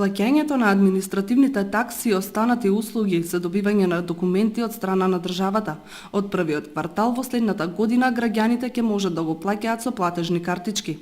Плаќањето на административните такси и останати услуги за добивање на документи од страна на државата од првиот квартал во следната година граѓаните ќе можат да го плаќаат со платежни картички.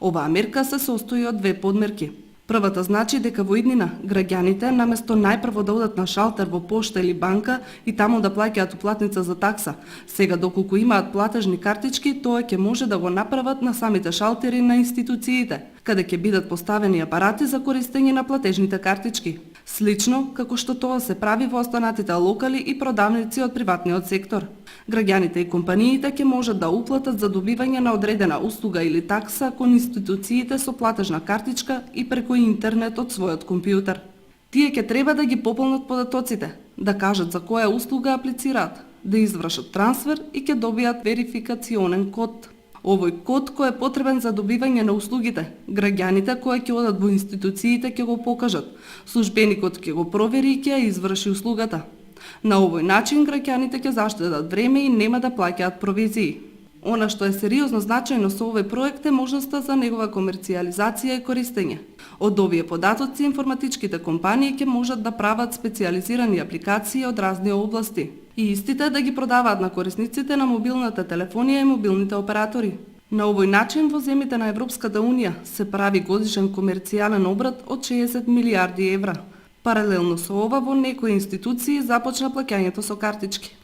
Оваа мерка се состои од две подмерки. Првата значи дека во иднина граѓаните наместо најпрво да одат на шалтер во пошта или банка и таму да плаќаат уплатница за такса, сега доколку имаат платежни картички, тоа ќе може да го направат на самите шалтери на институциите, каде ќе бидат поставени апарати за користење на платежните картички. Слично како што тоа се прави во останатите локали и продавници од приватниот сектор. Граѓаните и компаниите ќе можат да уплатат за добивање на одредена услуга или такса кон институциите со платежна картичка и преку интернет од својот компјутер. Тие ќе треба да ги пополнат податоците, да кажат за која услуга аплицираат, да извршат трансфер и ќе добијат верификационен код. Овој код кој е потребен за добивање на услугите, граѓаните кои ќе одат во институциите ќе го покажат, службеникот ќе го провери и ќе ја изврши услугата. На овој начин граѓаните ќе заштедат време и нема да плаќаат провизии. Она што е сериозно значајно со овој проект е можноста за негова комерцијализација и користење. Од овие податоци информатичките компании ќе можат да прават специјализирани апликации од разни области и истите да ги продаваат на корисниците на мобилната телефонија и мобилните оператори. На овој начин во земјите на Европската Унија се прави годишен комерцијален обрат од 60 милиарди евра. Паралелно со ова во некои институции започна плаќањето со картички.